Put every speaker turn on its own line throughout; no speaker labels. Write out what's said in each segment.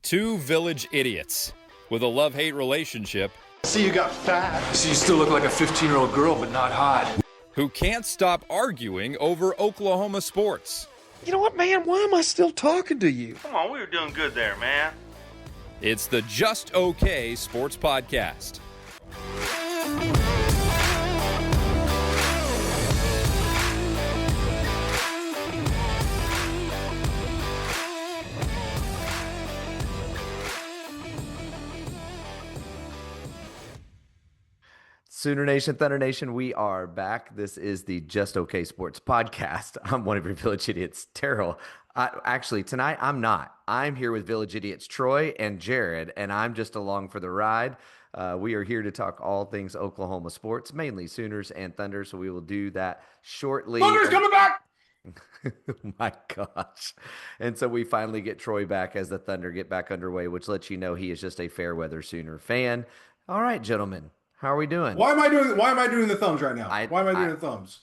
Two village idiots with a love-hate relationship
See, you got fat.
So you still look like a 15-year-old girl, but not hot.
who can't stop arguing over Oklahoma sports.
You know what, man? Why am I still talking to you?
Come on, we were doing good there, man.
It's the Just Okay Sports Podcast.
Sooner Nation, Thunder Nation, we are back. This is the Just Okay Sports Podcast. I'm one of your Village Idiots, Terrell. Actually, tonight I'm not. I'm here with Village Idiots Troy and Jared, and I'm just along for the ride. We are here to talk all things Oklahoma sports, mainly Sooners and Thunder, so we will do that shortly.
Thunder's coming back!
Oh my gosh. And so we finally get Troy back as the Thunder get back underway, which lets you know he is just a fair weather Sooner fan. All right, gentlemen. How are we doing?
Why am I doing the thumbs right now? Why am I doing the thumbs?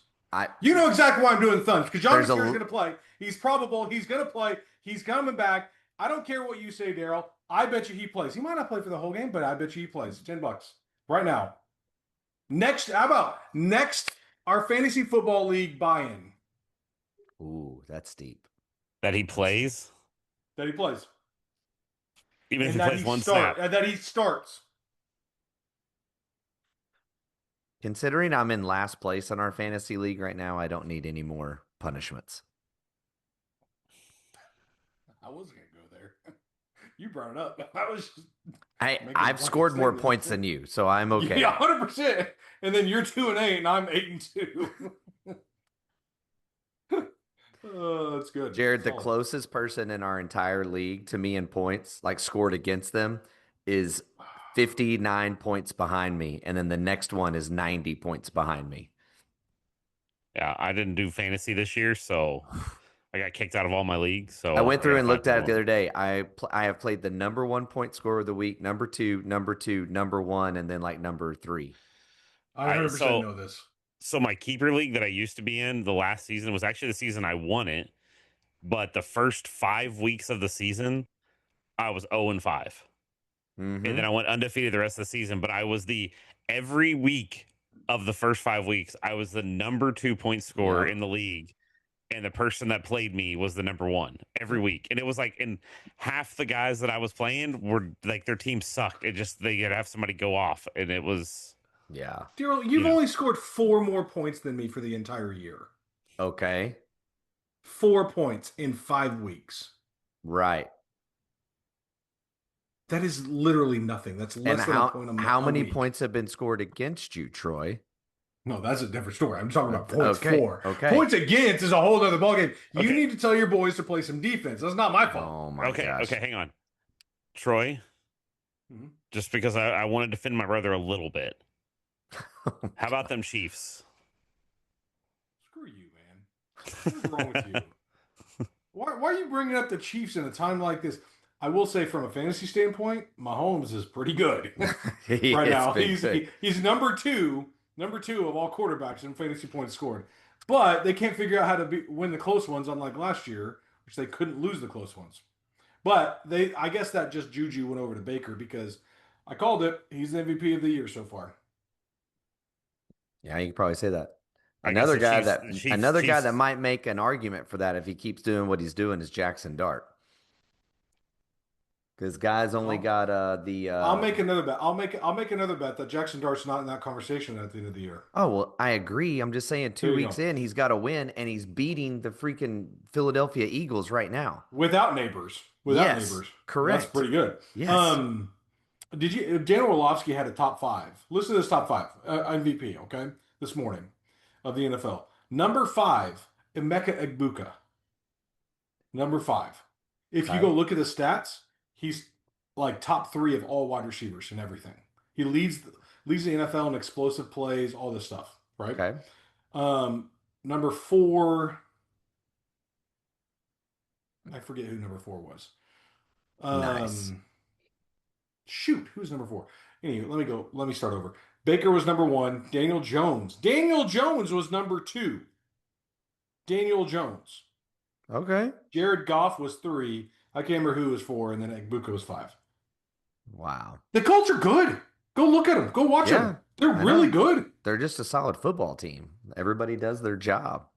You know exactly why I'm doing the thumbs, because John Sears is going to play. He's probable. He's going to play. He's coming back. I don't care what you say, Daryl. I bet you he plays. He might not play for the whole game, but I bet you he plays. $10 right now. How about next, our fantasy football league buy-in.
Ooh, that's deep.
That he plays?
Even
if he plays one snap.
That he starts.
Considering I'm in last place in our fantasy league right now, I don't need any more punishments.
I wasn't going to go there. You brought it up.
I've scored more points than you, so I'm okay.
Yeah, 100%. And then you're 2-8, and I'm 8-2. Oh, that's good.
Jared, the closest person in our entire league to me in points, like scored against them, is 59 points behind me, and then the next one is 90 points behind me.
Yeah, I didn't do fantasy this year, so I got kicked out of all my leagues. So
I went through and looked at it the other day. I have played the number 1 point scorer of the week, number two, number 1, and then like number 3.
I 100% know this.
So my keeper league that I used to be in the last season was actually the season I won it, but the first 5 weeks of the season, I was 0-5. And then I went undefeated the rest of the season, but I was every week of the first 5 weeks, I was the number 2 point scorer in the league. And the person that played me was the number 1 every week. And it was like, and half the guys that I was playing were like, their team sucked. They had to have somebody go off. And it was.
Yeah.
Daryl, you've only scored 4 more points than me for the entire year.
Okay.
4 points in 5 weeks.
Right.
That is literally nothing. That's less than a point a month.
How many points have been scored against you, Troy?
No, that's a different story. I'm talking about points for.
Okay.
Points against is a whole other ballgame. You need to tell your boys to play some defense. That's not my fault.
Oh, my gosh.
Okay, hang on. Troy, just because I want to defend my brother a little bit. How about them Chiefs?
Screw you, man. What's wrong with you? Why are you bringing up the Chiefs in a time like this? I will say, from a fantasy standpoint, Mahomes is pretty good right now. He's number two of all quarterbacks in fantasy points scored. But they can't figure out how to win the close ones, unlike last year, which they couldn't lose the close ones. But I guess that just juju went over to Baker, because I called it. He's the MVP of the year so far.
Yeah, you can probably say that. Another guy that might make an argument for that if he keeps doing what he's doing is Jackson Dart. Because guys only got the.
I'll make another bet. I'll make another bet that Jackson Dart's not in that conversation at the end of the year.
Oh well, I agree. I'm just saying, 2 weeks in, he's got a win, and he's beating the freaking Philadelphia Eagles right now
without neighbors. Neighbors,
correct.
That's pretty good.
Yes.
Daniel Orlovsky had a top 5. Listen to this top 5 MVP. Okay, this morning of the NFL. Number 5, Emeka Egbuka. Number 5. If you go look at the stats. He's like top 3 of all wide receivers and everything. He leads the NFL in explosive plays, all this stuff, right?
Okay.
Number 4, I forget who number 4 was.
Nice.
Shoot, who's number 4? Anyway, let me start over. Baker was number 1. Daniel Jones was number 2. Daniel Jones.
Okay.
Jared Goff was 3. I can't remember who was 4, and then Egbuka was 5.
Wow.
The Colts are good. Go look at them. Go watch them. They're really good.
They're just a solid football team. Everybody does their job.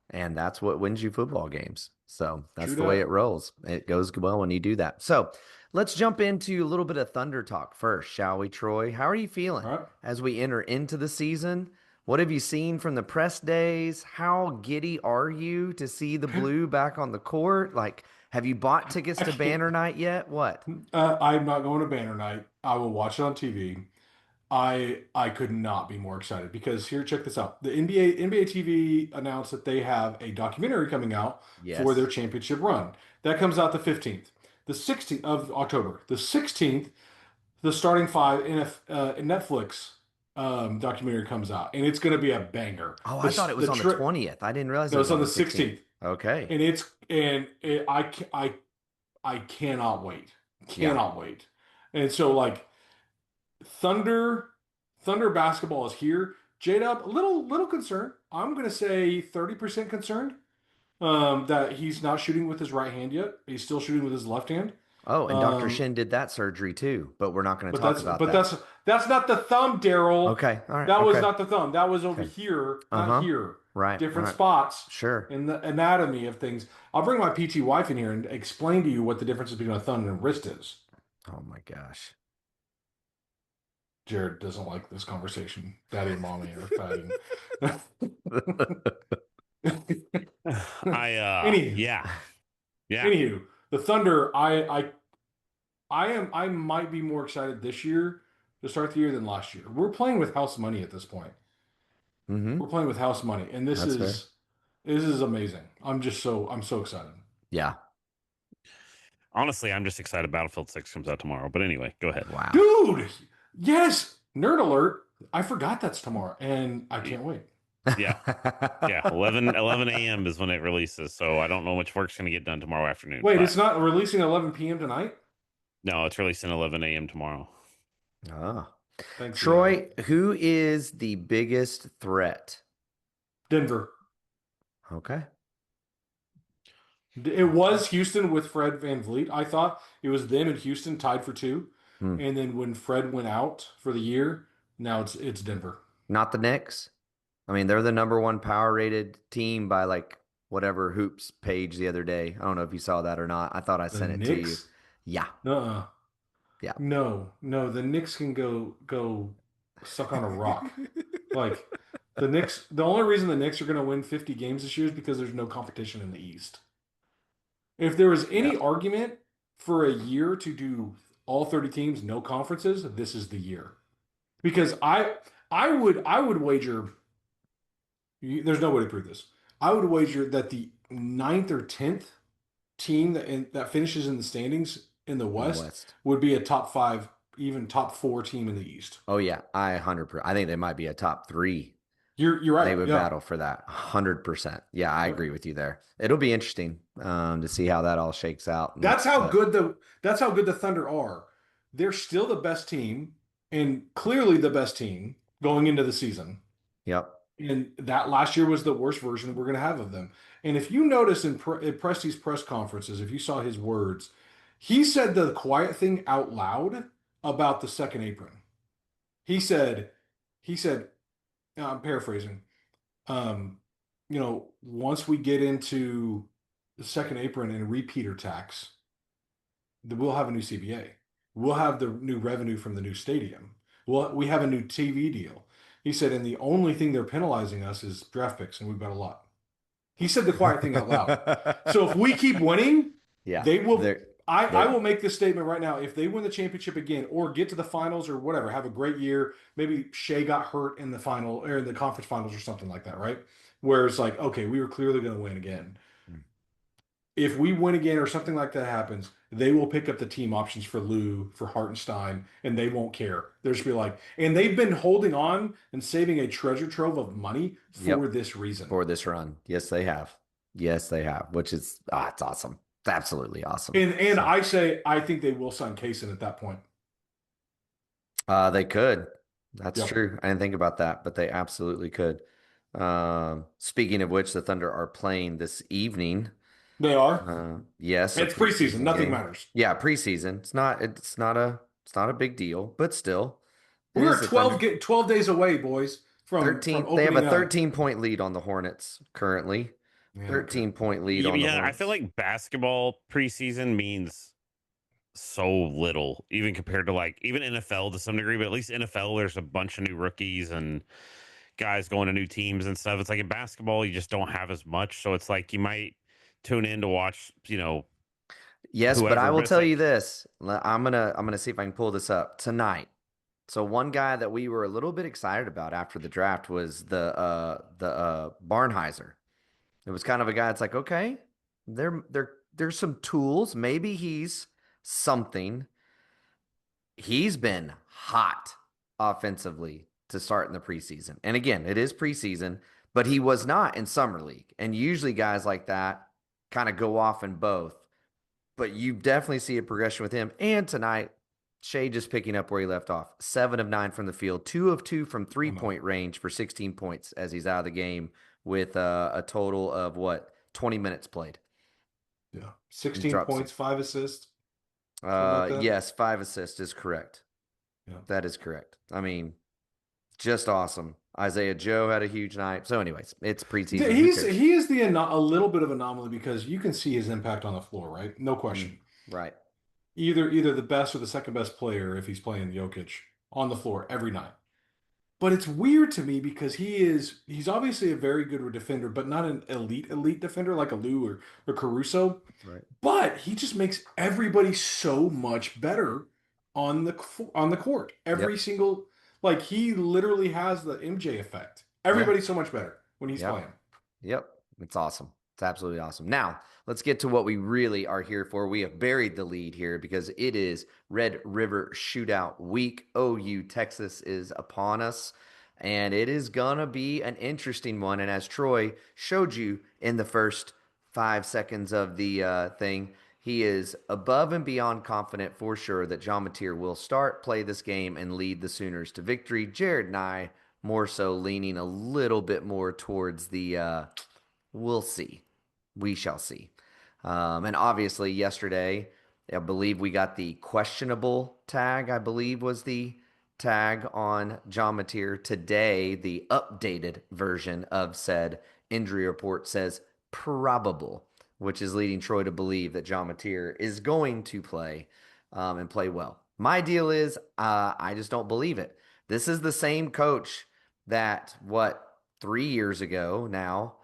And that's what wins you football games. So that's the way it rolls. It goes well when you do that. So let's jump into a little bit of Thunder talk first, shall we, Troy? How are you feeling as we enter into the season? What have you seen from the press days? How giddy are you to see the Blue back on the court? Like, have you bought tickets to Banner Night yet? What?
I'm not going to Banner Night. I will watch it on TV. I could not be more excited because here, check this out. The NBA TV announced that they have a documentary coming out for their championship run. That comes out the 15th. The 16th of October. The 16th, the starting 5 Netflix documentary comes out, and it's going to be a banger.
Oh, I thought it was on the 20th. I didn't realize it was
on the 16th.
Okay.
And I cannot wait. Cannot wait. And so like Thunder basketball is here. J-Dub, a little concerned. I'm going to say 30% concerned that he's not shooting with his right hand yet. He's still shooting with his left hand.
Oh, and Dr. Shin did that surgery too, but we're not going to talk about that.
But that's not the thumb, Daryl.
Okay, all right.
That was not the thumb. That was over here, not here.
Right.
Different spots.
Sure.
In the anatomy of things. I'll bring my PT wife in here and explain to you what the difference between a thumb and a wrist is.
Oh my gosh.
Jared doesn't like this conversation. Daddy and mommy are fighting. Anywho, the Thunder, I might be more excited this year to start the year than last year. We're playing with house money at this point.
Mm-hmm.
We're playing with house money, and this is amazing. I'm so excited.
Yeah.
Honestly, I'm just excited Battlefield 6 comes out tomorrow. But anyway, go ahead.
Wow.
Dude, yes. Nerd alert. I forgot that's tomorrow, and I can't wait.
Yeah. 11 a.m. is when it releases, so I don't know much work's going to get done tomorrow afternoon.
Wait, it's not releasing 11 p.m. tonight?
No, it's releasing 11 a.m. tomorrow.
Oh.
Thanks,
Troy, who is the biggest threat?
Denver.
Okay.
It was Houston with Fred VanVleet. I thought it was them and Houston tied for 2. And then when Fred went out for the year, now it's Denver.
Not the Knicks? I mean, they're the number 1 power rated team by like whatever hoops page the other day. I don't know if you saw that or not. I thought I sent it to you. Yeah. Yeah.
No, the Knicks can go suck on a rock. Like the Knicks, the only reason the Knicks are going to win 50 games this year is because there's no competition in the East. If there was any argument for a year to do all 30 teams, no conferences, this is the year. Because I would wager, there's no way to prove this. I would wager that the 9th or 10th team that finishes in the standings in the West would be a top 5, even top 4 team in the East.
Oh yeah, I 100%. I think they might be a top 3.
You're right.
They would battle for that 100%. Yeah, I agree with you there. It'll be interesting to see how that all shakes out.
That's how good the Thunder are. They're still the best team and clearly the best team going into the season.
Yep.
And that last year was the worst version we're going to have of them. And if you notice in Presti's press conferences, if you saw his words, he said the quiet thing out loud about the second apron. He said, I'm paraphrasing, once we get into the second apron and repeater tax, we'll have a new CBA. We'll have the new revenue from the new stadium. We have a new TV deal. He said, and the only thing they're penalizing us is draft picks, and we've got a lot. He said the quiet thing out loud. So if we keep winning, they will. I will make this statement right now. If they win the championship again or get to the finals or whatever, have a great year. Maybe Shea got hurt in the final or in the conference finals or something like that, right? Where it's like, okay, we were clearly going to win again. If we win again or something like that happens, they will pick up the team options for Lou, for Hartenstein, and they won't care. They'll just be like, and they've been holding on and saving a treasure trove of money for this reason.
For this run. Yes, they have. Which is, it's awesome. It's absolutely awesome.
And I think they will sign Kaysen at that point.
They could. That's true. I didn't think about that, but they absolutely could. Speaking of which, the Thunder are playing this evening
They are.
Yes, a
It's preseason. Nothing
game.
matters.
Yeah, preseason. It's not a big deal, but still, it
We're
is the Thunder.
12 days away, boys, from
13. They have
opening
a
night.
13-point lead on the Hornets currently.
Yeah,
13-point lead on the
Yeah,
Hornets.
I feel like basketball preseason means so little, even compared to like even NFL to some degree, but at least NFL, there's a bunch of new rookies and guys going to new teams and stuff. It's like in basketball, you just don't have as much. So it's like you might tune in to watch,
Yes, but I
whoever,
will
but it's
tell
like,
you this. I'm gonna see if I can pull this up tonight. So one guy that we were a little bit excited about after the draft was the Barnheiser. It was kind of a guy that's like, okay, there's some tools. Maybe he's something. He's been hot offensively to start in the preseason. And again, it is preseason, but he was not in summer league. And usually guys like that kind of go off in both. But you definitely see a progression with him. And tonight, Shea just picking up where he left off. 7 of 9 from the field, 2 of 2 from 3-point range for 16 points as he's out of the game with a total of 20 minutes played.
Yeah, 16 points, 5 assists.
Yes, 5 assists is correct.
Yeah.
That is correct. I mean, just awesome. Isaiah Joe had a huge night. So, anyways, it's preseason.
He is a little bit of anomaly because you can see his impact on the floor, right? No question.
Right.
Either the best or the second best player if he's playing Jokic on the floor every night. But it's weird to me because he's obviously a very good defender, but not an elite defender like a Lou or Caruso.
Right.
But he just makes everybody so much better on the court. Every single, like, he literally has the MJ effect. Everybody's so much better when he's playing.
Yep. It's awesome. It's absolutely awesome. Now, let's get to what we really are here for. We have buried the lead here because it is Red River Shootout Week. OU Texas is upon us, and it is going to be an interesting one. And as Troy showed you in the first 5 seconds of the thing, he is above and beyond confident for sure that John Mateer will start, play this game, and lead the Sooners to victory. Jared and I more so leaning a little bit more towards the we'll see. We shall see. And obviously yesterday, I believe we got the questionable tag, I believe was the tag on John Mateer. Today, the updated version of said injury report says probable, which is leading Troy to believe that John Mateer is going to play and play well. My deal is I just don't believe it. This is the same coach that, 3 years ago now,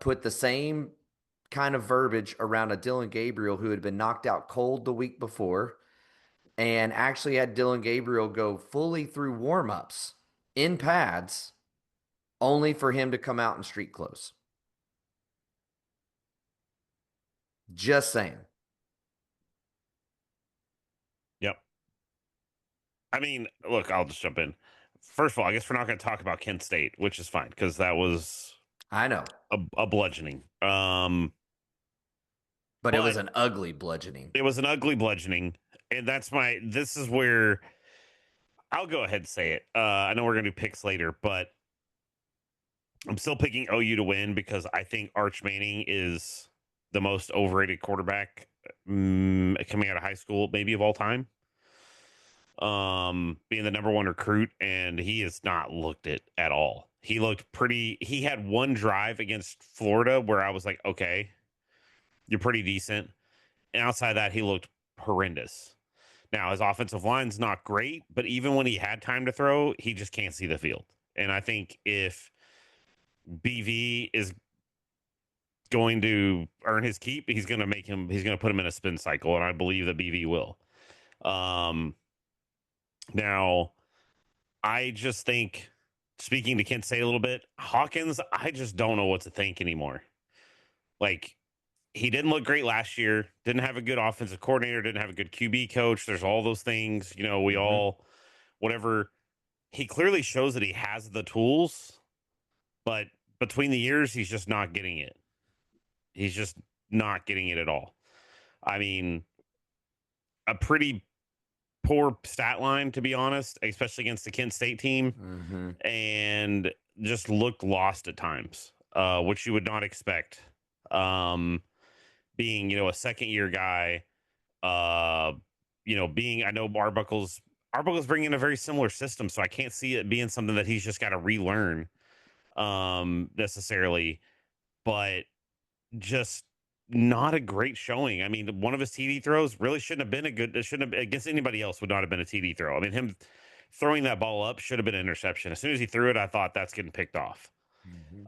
put the same kind of verbiage around a Dylan Gabriel who had been knocked out cold the week before and actually had Dylan Gabriel go fully through warmups in pads only for him to come out in street clothes. Just saying.
Yep. I mean, look, I'll just jump in. First of all, I guess we're not going to talk about Kent State, which is fine because that was,
I know,
a bludgeoning.
But it was an ugly bludgeoning.
It was an ugly bludgeoning, and this is where I'll go ahead and say it. I know we're going to do picks later, but I'm still picking OU to win because I think Arch Manning is the most overrated quarterback coming out of high school, maybe of all time. Being the number 1 recruit, and he has not looked it at all. He looked he had one drive against Florida where I was like, okay, you're pretty decent. And outside of that, he looked horrendous. Now, his offensive line's not great, but even when he had time to throw, he just can't see the field. And I think if BV is going to earn his keep, he's going to put him in a spin cycle, and I believe that BV will. Now, I just think, speaking to Kent State a little bit, Hawkins, I just don't know what to think anymore. Like, he didn't look great last year, didn't have a good offensive coordinator, didn't have a good QB coach. There's all those things, we all, whatever. He clearly shows that he has the tools, but between the years, he's just not getting it. He's just not getting it at all. I mean, a pretty poor stat line, to be honest, especially against the Kent State team, and just looked lost at times, which you would not expect. being, a second year guy, I know Arbuckle's bringing a very similar system, so I can't see it being something that he's just got to relearn necessarily, but just not a great showing. I mean, one of his TD throws really shouldn't have been against anybody else would not have been a TD throw. I mean, him throwing that ball up should have been an interception. As soon as he threw it, I thought that's getting picked off.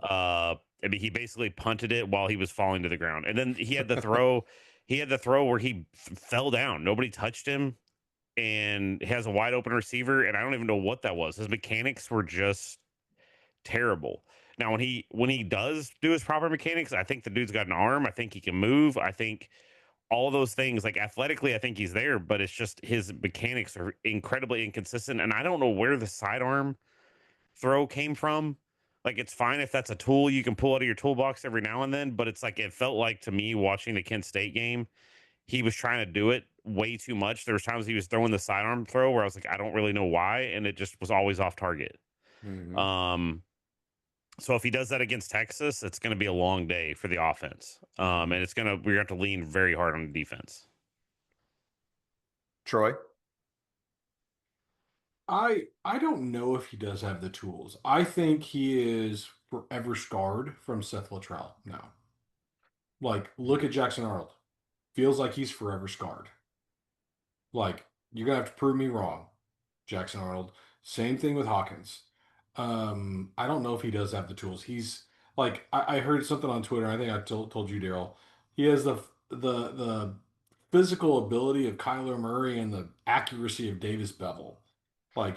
I mean, he basically punted it while he was falling to the ground. And then he had the throw, where he fell down. Nobody touched him and has a wide open receiver. And I don't even know what that was. His mechanics were just terrible. Now, when he does do his proper mechanics, I think the dude's got an arm. I think he can move. I think all those things, like athletically, I think he's there, but it's just his mechanics are incredibly inconsistent. And I don't know where the sidearm throw came from. Like, it's fine if that's a tool you can pull out of your toolbox every now and then, but it's like, it felt like to me watching the Kent State game, he was trying to do it way too much. There was times he was throwing the sidearm throw where I was like, I don't really know why, and it just was always off target. So if he does that against Texas, it's going to be a long day for the offense. And we're going to have to lean very hard on the defense.
Troy?
I don't know if he does have the tools. I think he is forever scarred from Seth Luttrell now. Like, look at Jackson Arnold. Feels like he's forever scarred. Like, you're going to have to prove me wrong, Jackson Arnold. Same thing with Hawkins. I don't know if he does have the tools. He's like, I heard something on Twitter. I think I told you, Daryl. He has the physical ability of Kyler Murray and the accuracy of Davis Bevel. Like,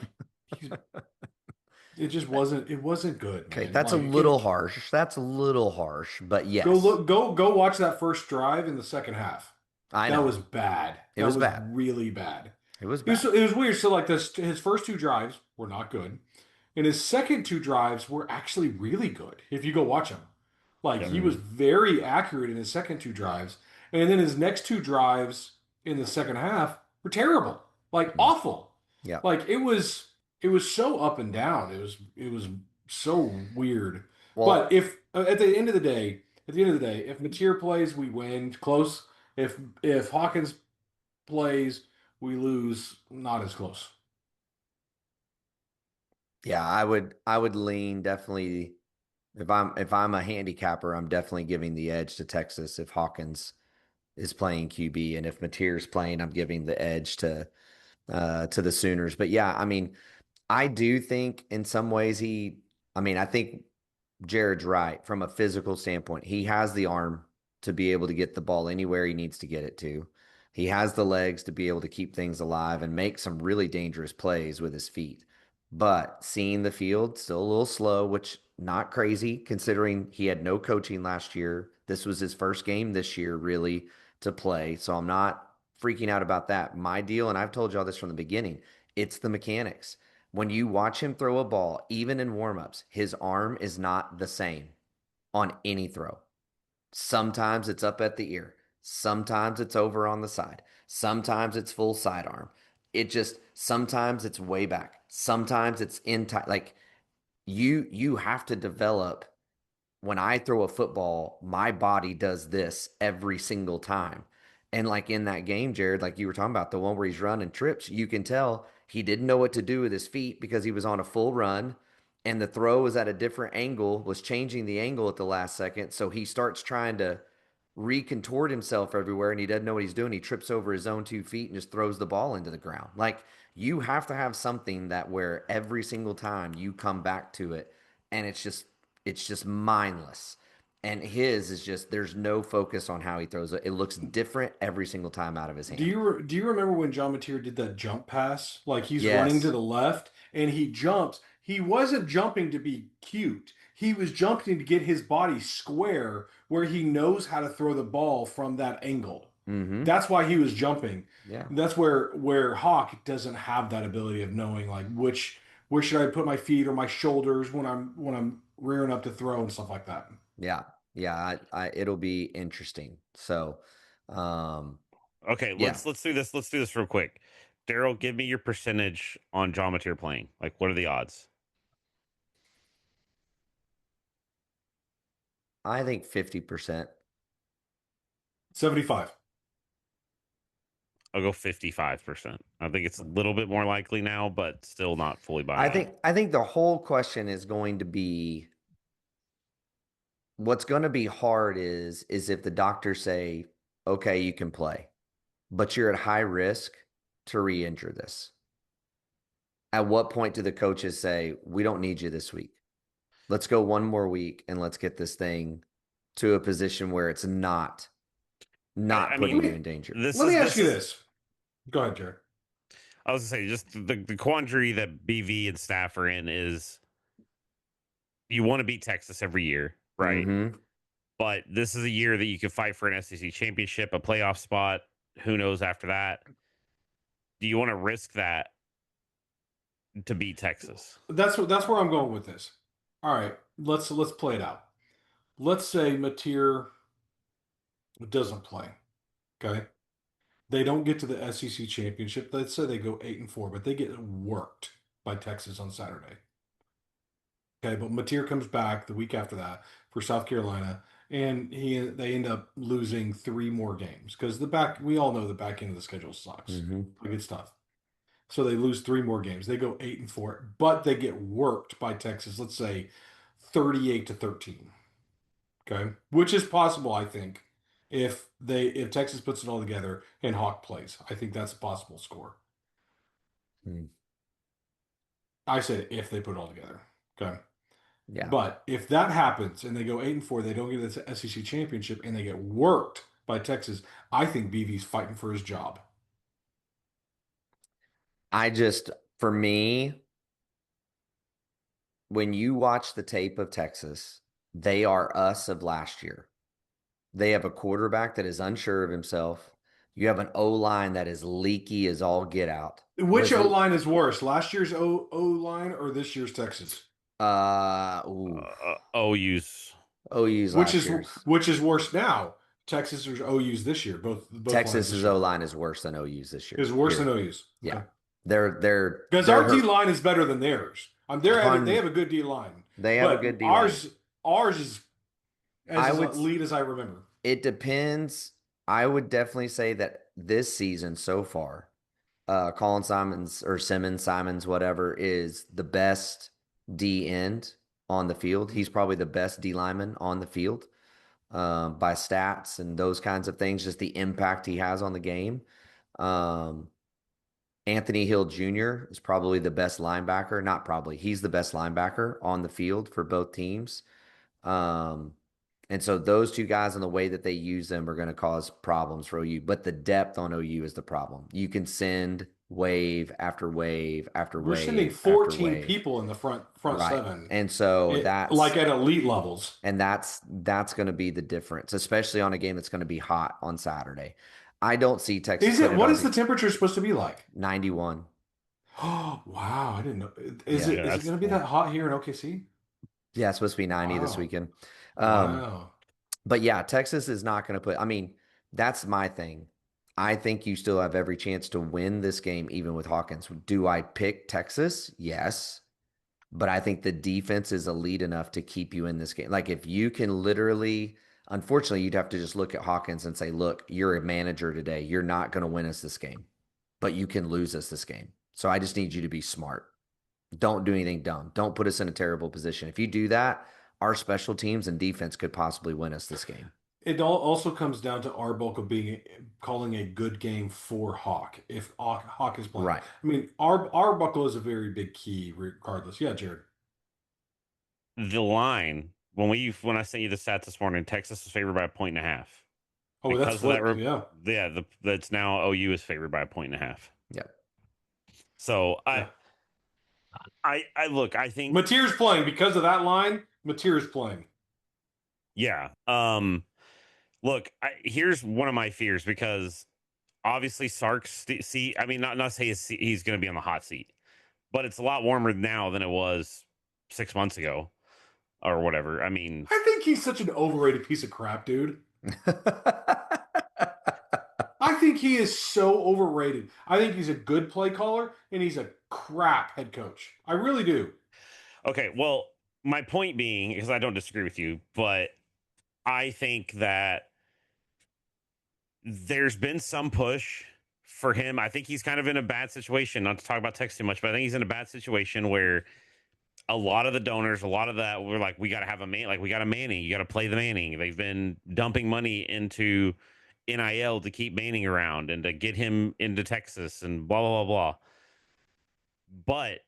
it just wasn't good.
Okay,
Man.
that's
like,
a little harsh. That's a little harsh, but yes.
Go watch that first drive in the second half.
I know.
That was bad.
It was bad.
Really bad.
It was bad.
It was weird. So like his first two drives were not good. And his second two drives were actually really good. If you go watch them, like he was very accurate in his second two drives, and then his next two drives in the second half were terrible, like awful.
Yeah,
like it was so up and down. It was so weird.
Well,
but if at the end of the day, if Mateer plays, we win close. If Hawkins plays, we lose, not as close.
Yeah, I would lean definitely if I'm a handicapper, I'm definitely giving the edge to Texas if Hawkins is playing QB, and if Mateer's playing, I'm giving the edge to the Sooners. But yeah, I mean, I do think in some ways I think Jared's right from a physical standpoint. He has the arm to be able to get the ball anywhere he needs to get it to. He has the legs to be able to keep things alive and make some really dangerous plays with his feet. But seeing the field, still a little slow, which not crazy considering he had no coaching last year. This was his first game this year really to play. So I'm not freaking out about that. My deal, and I've told y'all this from the beginning, it's the mechanics. When you watch him throw a ball, even in warmups, his arm is not the same on any throw. Sometimes it's up at the ear. Sometimes it's over on the side. Sometimes it's full sidearm. Sometimes it's way back. Sometimes it's in tight. Like you have to develop. When I throw a football, my body does this every single time. And like in that game, Jared, like you were talking about, the one where he's running trips, you can tell he didn't know what to do with his feet because he was on a full run and the throw was at a different angle, was changing the angle at the last second. So he starts trying to recontort himself everywhere and he doesn't know what he's doing. He trips over his own 2 feet and just throws the ball into the ground. Like, you have to have something that where every single time you come back to it and it's just mindless. And his is just, there's no focus on how he throws it. It looks different every single time out of his hand.
Do you remember when John Mateer did that jump pass? Like he's running to the left and he jumps. He wasn't jumping to be cute. He was jumping to get his body square where he knows how to throw the ball from that angle.
Mm-hmm.
That's why he was jumping.
Yeah.
That's where Hawk doesn't have that ability of knowing like where should I put my feet or my shoulders when I'm rearing up to throw and stuff like that.
Yeah. Yeah. It'll be interesting. So,
okay, let's do this. Let's do this real quick. Daryl, give me your percentage on John Mateer playing. Like, what are the odds?
I think 50%.
75.
I'll go 55%. I think it's a little bit more likely now, but still not fully buying.
I think the whole question is going to be what's going to be hard is if the doctors say, okay, you can play, but you're at high risk to re-injure this. At what point do the coaches say, we don't need you this week? Let's go one more week and let's get this thing to a position where it's not putting you in danger.
Let me ask you this. Go ahead, Jared.
I was going to say, just the quandary that BV and staff are in is you want to beat Texas every year, right?
Mm-hmm.
But this is a year that you can fight for an SEC championship, a playoff spot. Who knows after that? Do you want to risk that to beat Texas?
That's where I'm going with this. All right, let's play it out. Let's say Mateer doesn't play. Okay. They don't get to the SEC championship. Let's say they go 8-4, but they get worked by Texas on Saturday. Okay, but Mateer comes back the week after that for South Carolina, and they end up losing 3 more games because we all know the back end of the schedule sucks.
Mm-hmm.
Like it's tough. So they lose 3 more games. They go 8-4, but they get worked by Texas. Let's say 38-13. Okay, which is possible, I think, if Texas puts it all together and Hawk plays. I think that's a possible score. I said if they put it all together. Okay.
Yeah.
But if that happens and they go 8-4, they don't get the SEC championship and they get worked by Texas, I think BV's fighting for his job.
For me, when you watch the tape of Texas, they are us of last year. They have a quarterback that is unsure of himself. You have an O-line that is leaky as all get out.
Which O-line is worse, last year's O-line or this year's Texas?
OU's
Which is worse now, Texas or OU's this year? Both
Texas's O-line is worse than OU's this year.
Is worse than OU's.
Yeah.
Okay.
They're
because our D line is better than theirs. They have a good D line.
They have a good D line.
Ours is as elite as I remember.
It depends. I would definitely say that this season so far, Colin Simons or Simons, whatever, is the best D end on the field. He's probably the best D lineman on the field by stats and those kinds of things, just the impact he has on the game. Anthony Hill Jr. is probably the best linebacker. Not probably. He's the best linebacker on the field for both teams. And so those 2 guys and the way that they use them are going to cause problems for OU. But the depth on OU is the problem. You can send wave after wave after
We're
wave.
sending 14 people in the front right. 7.
And so that's
like at elite levels.
And that's going to be the difference, especially on a game that's going to be hot on Saturday. I don't see Texas.
What is the temperature supposed to be like?
91.
Oh, wow. I didn't know. Is it going to be that hot here in OKC?
Yeah, it's supposed to be 90 this weekend.
Wow.
But yeah, Texas is not going to that's my thing. I think you still have every chance to win this game, even with Hawkins. Do I pick Texas? Yes. But I think the defense is elite enough to keep you in this game. Like if you can literally, unfortunately, you'd have to just look at Hawkins and say, look, you're a manager today. You're not going to win us this game, but you can lose us this game. So I just need you to be smart. Don't do anything dumb. Don't put us in a terrible position. If you do that, our special teams and defense could possibly win us this game.
It also comes down to Arbuckle calling a good game for Hawk. If Hawk is playing,
right?
I mean, Arbuckle is a very big key, regardless. Yeah, Jared.
The line when I sent you the stats this morning, Texas is favored by 1.5.
Oh,
because
that's flipped,
yeah. That's now OU is favored by 1.5.
Yep.
So I look. I think
Mateer's playing because of that line. Mateer's playing.
Yeah. Look, here's one of my fears because obviously Sark's seat. I mean, not say he's going to be on the hot seat, but it's a lot warmer now than it was 6 months ago, or whatever. I mean,
I think he's such an overrated piece of crap, dude. I think he is so overrated. I think he's a good play caller, and he's a crap head coach. I really do.
Okay, well, my point being, because I don't disagree with you, but I think that there's been some push for him. I think he's kind of in a bad situation. Not to talk about Tex too much, but I think he's in a bad situation where a lot of the donors, a lot of that, we're like, we got to have a man, like we got a Manning. You got to play the Manning. They've been dumping money into NIL to keep Manning around and to get him into Texas and blah blah blah blah. But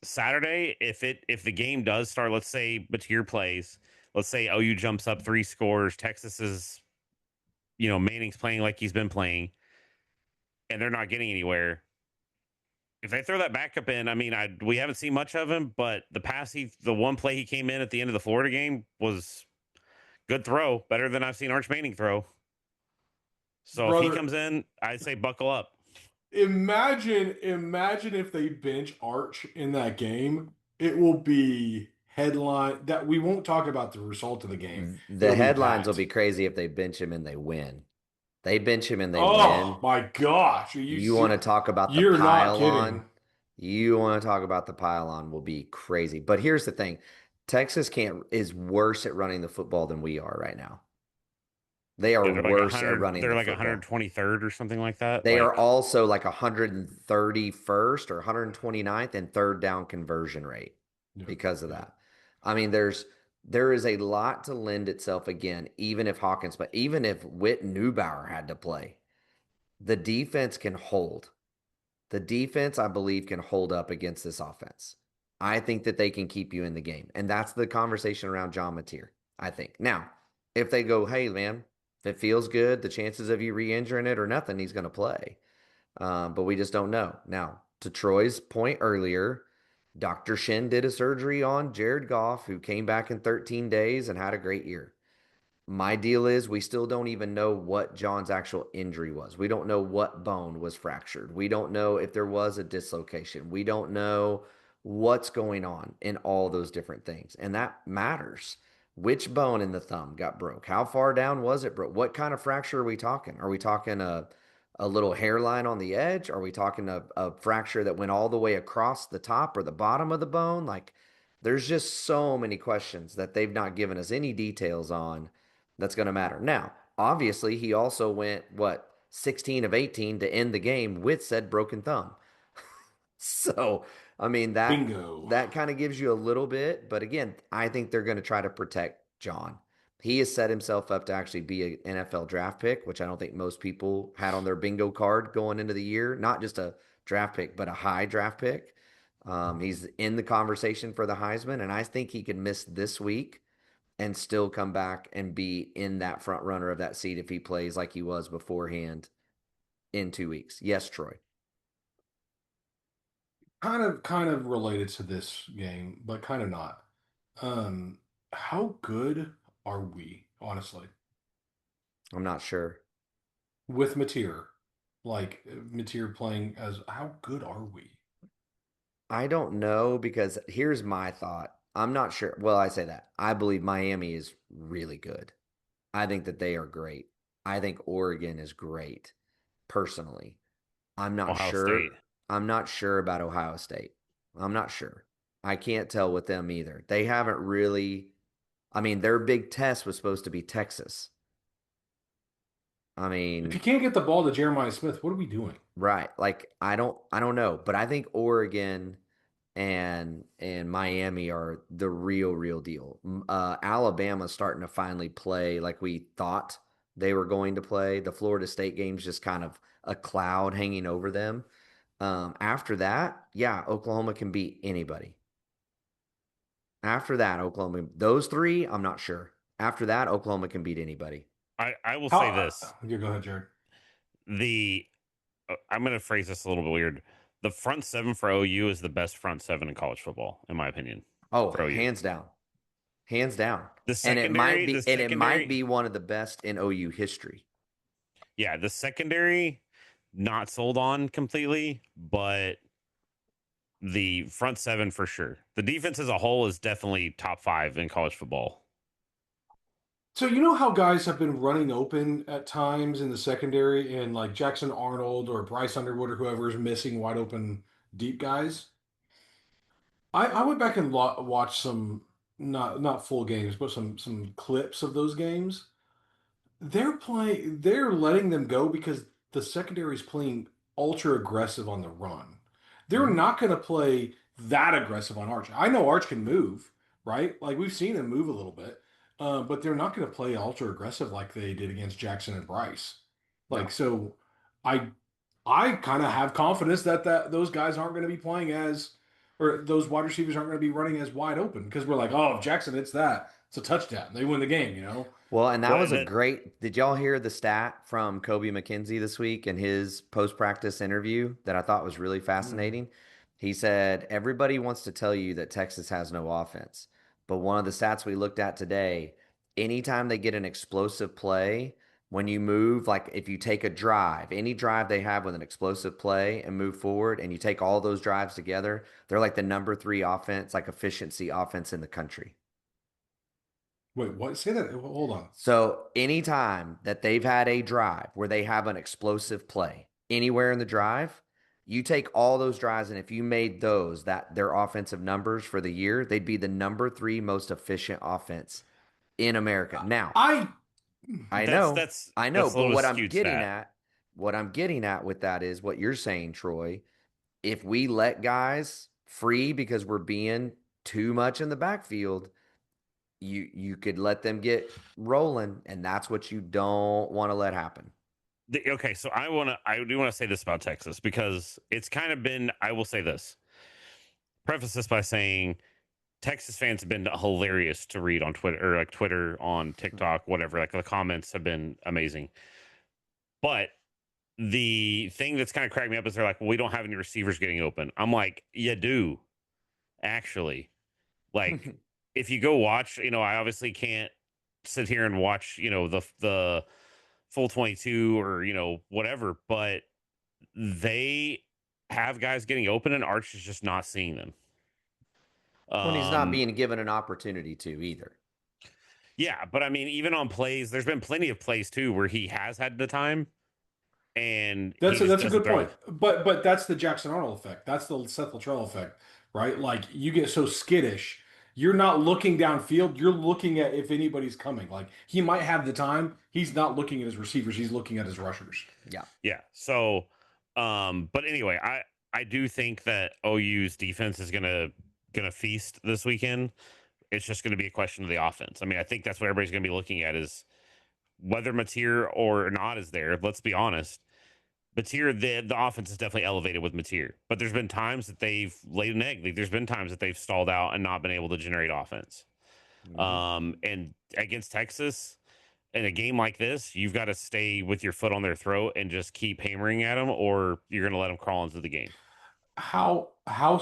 Saturday, if the game does start, let's say Batir plays, let's say OU jumps up 3 scores, Texas is, Manning's playing like he's been playing, and they're not getting anywhere. If they throw that backup in, I mean, we haven't seen much of him, but the one play he came in at the end of the Florida game was good throw, better than I've seen Arch Manning throw. So if he comes in, I'd say buckle up.
Imagine if they bench Arch in that game. It will be headline that we won't talk about the result of the game.
The headlines will be crazy if they bench him and they win. They bench him and they win.
Oh my gosh!
You want to talk about the pile-on? You want to talk about the pile-on will be crazy. But here's the thing: Texas is worse at running the football than we are right now. They are worse at running.
They're like 123rd or something like that.
They are also like 131st or 129th in third down conversion rate because of that. I mean, there is a lot to lend itself again, even if Hawkins, but even if Whit Neubauer had to play, the defense can hold. The defense, I believe, can hold up against this offense. I think that they can keep you in the game. And that's the conversation around John Mateer, I think. Now, if they go, hey, man, if it feels good, the chances of you re-injuring it or nothing, he's going to play. But we just don't know. Now, to Troy's point earlier, Dr. Shin did a surgery on Jared Goff, who came back in 13 days and had a great year. My deal is we still don't even know what John's actual injury was. We don't know what bone was fractured. We don't know if there was a dislocation. We don't know what's going on in all those different things. And that matters. Which bone in the thumb got broke? How far down was it broke? What kind of fracture are we talking? Are we talking a little hairline on the edge? Are we talking a fracture that went all the way across the top or the bottom of the bone? Like, there's just so many questions that they've not given us any details on that's going to matter. Now, obviously, he also went, 16 of 18 to end the game with said broken thumb. So, I mean, that kind of gives you a little bit. But again, I think they're going to try to protect John. He has set himself up to actually be an NFL draft pick, which I don't think most people had on their bingo card going into the year. Not just a draft pick, but a high draft pick. He's in the conversation for the Heisman, and I think he can miss this week and still come back and be in that front runner of that seat if he plays like he was beforehand in 2 weeks. Yes, Troy.
Kind of related to this game, but kind of not. How good are we, honestly?
I'm not sure.
With Mateer, like Mateer playing as, how good are we?
I don't know, because here's my thought. I'm not sure. Well, I say that. I believe Miami is really good. I think that they are great. I think Oregon is great, personally. I'm not sure. State. I'm not sure about Ohio State. I'm not sure. I can't tell with them either. They haven't really. I mean, their big test was supposed to be Texas. I mean,
if you can't get the ball to Jeremiah Smith, what are we doing?
Right. Like, I don't know, but I think Oregon and Miami are the real deal. Alabama's starting to finally play like we thought they were going to play. The Florida State game's just kind of a cloud hanging over them. After that, yeah, Oklahoma can beat anybody. After that, Oklahoma, those three, I'm not sure. After that, Oklahoma can beat anybody.
I will say this.
You go ahead, Jared.
I'm going to phrase this a little bit weird. The front seven for OU is the best front seven in college football, in my opinion.
Oh, hands down. Hands down. And it might be one of the best in OU history.
Yeah, the secondary, not sold on completely, but the front seven for sure. The defense as a whole is definitely top 5 in college football.
So you know how guys have been running open at times in the secondary, and like Jackson Arnold or Bryce Underwood or whoever is missing wide open deep guys? I went back and watched some, not full games, but some clips of those games. they're letting them go because the secondary is playing ultra aggressive on the run. They're not going to play that aggressive on Arch. I know Arch can move, right? Like we've seen him move a little bit, but they're not going to play ultra aggressive like they did against Jackson and Bryce. Like so, I I kind of have confidence that those guys aren't going to be playing as, or those wide receivers aren't going to be running as wide open because we're like, oh, if Jackson hits that, it's a touchdown. They win the game, you know?
Well, and that
Well,
was a great. Did y'all hear the stat from Kobe McKenzie this week in his post practice interview that I thought was really fascinating? He said, everybody wants to tell you that Texas has no offense. But one of the stats we looked at today, anytime they get an explosive play, when you move, like if you take a drive, any drive they have with an explosive play and move forward, and you take all those drives together, they're like the number 3 offense, like efficiency offense in the country.
Wait, what? Say that. Hold on.
So anytime that they've had a drive where they have an explosive play anywhere in the drive, you take all those drives, and if you made those that their offensive numbers for the year, they'd be the number 3 most efficient offense in America. Now, I know,
that's
but what I'm
skewed
getting
stat.
what I'm getting at with that is what you're saying, Troy. If we let guys free because we're being too much in the backfield, you could let them get rolling, and that's what you don't want to let happen.
Okay, so I do want to say this about Texas because it's kind of been. I will say this. Preface this by saying Texas fans have been hilarious to read on Twitter, or like Twitter, on TikTok, whatever. Like the comments have been amazing. But the thing that's kind of cracked me up is they're like, well, we don't have any receivers getting open. I'm like, you do, actually. Like, if you go watch, I obviously can't sit here and watch, the full 22 or, whatever, but they have guys getting open and Arch is just not seeing them.
When he's not being given an opportunity to either.
Yeah, but I mean, even on plays, there's been plenty of plays too where he has had the time, and
that's a good point. But that's the Jackson Arnold effect. That's the Seth Luttrell effect, right? Like you get so skittish, you're not looking downfield. You're looking at if anybody's coming. Like he might have the time. He's not looking at his receivers. He's looking at his rushers.
Yeah.
So, but anyway, I do think that OU's defense is gonna feast this weekend. It's just going to be a question of the offense. I mean, I think that's what everybody's going to be looking at is whether Mateer or not is there. Let's be honest. Mateer, the offense is definitely elevated with Mateer, but there's been times that they've laid an egg. There's been times that they've stalled out and not been able to generate offense. And against Texas, in a game like this, you've got to stay with your foot on their throat and just keep hammering at them, or you're going to let them crawl into the game.
How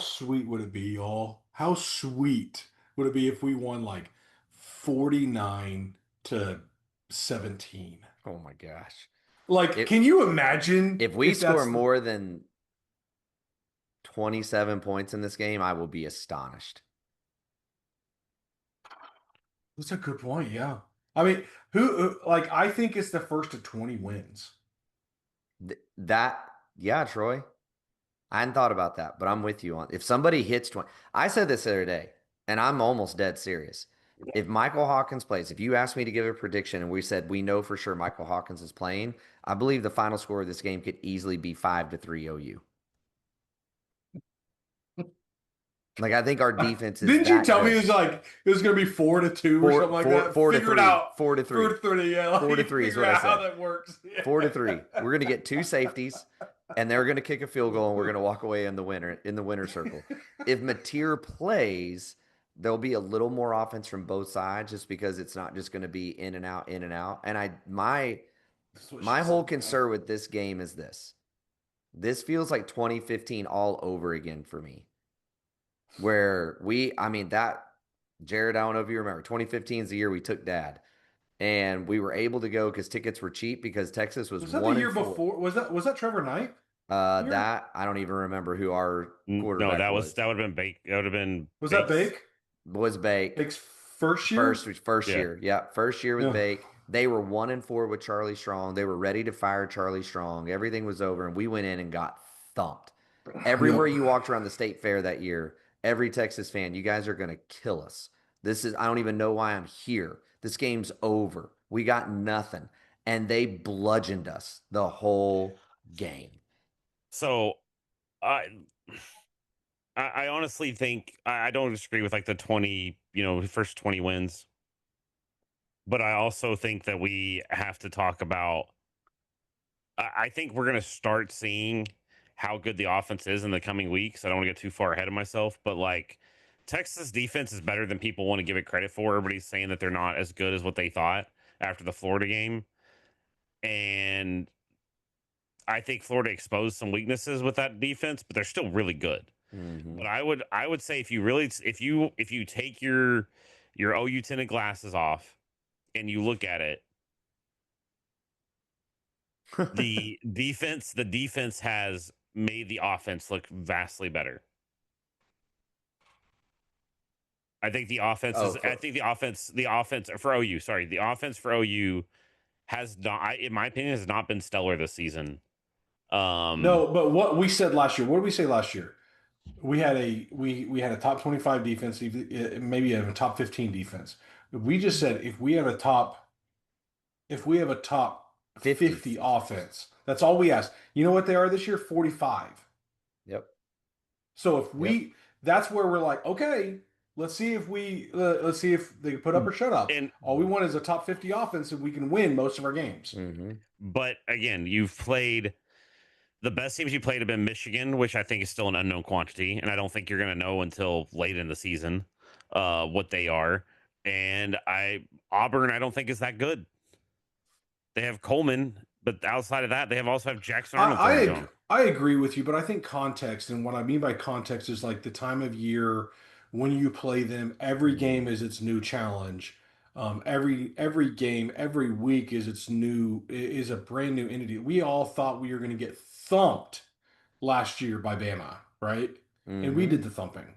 sweet would it be, y'all? How sweet would it be if we won like 49-17?
Oh my gosh.
Like, can you imagine
if we score more than 27 points in this game, I will be astonished.
That's a good point, yeah. I mean, I think it's the first of 20 wins.
Yeah, Troy. I hadn't thought about that, but I'm with you on if somebody hits 20. I said this the other day, and I'm almost dead serious. If Michael Hawkins plays, if you asked me to give a prediction and we said we know for sure Michael Hawkins is playing, I believe the final score of this game could easily be 5-3 OU. Like, I think our defense is.
Didn't you tell me it was going to be 4-2 or something like that?
4-3.
Out.
4-3.
4-3. Yeah.
4-3 is what I said.
How that works. Yeah.
4-3. We're going to get 2 safeties, and they're going to kick a field goal, and we're going to walk away in the winner circle. If Mateer plays, there'll be a little more offense from both sides, just because it's not just going to be in and out, in and out. And my whole concern with this game is this. This feels like 2015 all over again for me. Where Jared, I don't know if you remember, 2015 is the year we took Dad, and we were able to go because tickets were cheap because Texas was
that
1
the year
4.
before? Was that Trevor Knight?
That I don't even remember who our quarterback was.
That would have been Bake. That would have been.
Was that Bake?
Was Bake
Bake's first year?
First year. Yeah, first year with Bake. They were 1-4 with Charlie Strong. They were ready to fire Charlie Strong. Everything was over, and we went in and got thumped. Everywhere you walked around the state fair that year, every Texas fan, you guys are going to kill us. I don't even know why I'm here. This game's over. We got nothing. and they bludgeoned us the whole game.
So I honestly think I don't disagree with like the 20, first 20 wins. But I also think that we have to talk about I think we're going to start seeing how good the offense is in the coming weeks. I don't want to get too far ahead of myself, but like Texas defense is better than people want to give it credit for. Everybody's saying that they're not as good as what they thought after the Florida game. And I think Florida exposed some weaknesses with that defense, but they're still really good.
Mm-hmm.
But I would say if you take your OU tinted glasses off and you look at it, the defense has made the offense look vastly better. I think the offense the offense for OU, sorry, the offense for OU has not, in my opinion, has not been stellar this season.
No, but what we said last year, what did we say last year? We had a top 25 defense, maybe a top 15 defense. We just said if we have a top 50 offense, that's all we asked. You know what they are this year? 45.
Yep.
So if that's where we're like, okay, let's see if they can put up or shut up. And all we want is a top 50 offense, and we can win most of our games.
Mm-hmm.
But again, you've played. The best teams you played have been Michigan, which I think is still an unknown quantity, and I don't think you're going to know until late in the season what they are. And Auburn, I don't think is that good. They have Coleman, but outside of that, they also have Jackson Arnold.
I agree with you, but I think context, and what I mean by context is like the time of year when you play them. Every game is its new challenge. Every game, every week is a brand new entity. We all thought we were going to get thumped last year by Bama, right? Mm-hmm. And we did the thumping,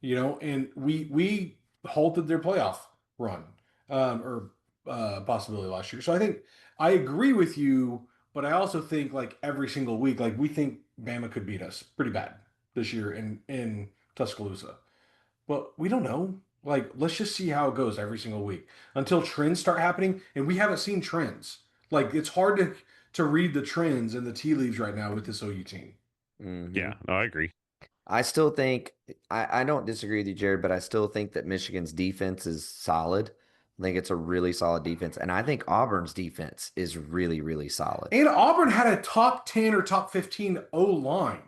and we halted their playoff run or possibility last year. So I think I agree with you, but I also think like every single week, like we think Bama could beat us pretty bad this year in Tuscaloosa, but we don't know. Like, let's just see how it goes every single week until trends start happening. And we haven't seen trends. Like, it's hard to read the trends and the tea leaves right now with this OU team.
Mm-hmm.
Yeah, no, I agree.
I still think, I don't disagree with you, Jared, but I still think that Michigan's defense is solid. I think it's a really solid defense. And I think Auburn's defense is really, really solid.
And Auburn had a top 10 or top 15 O-line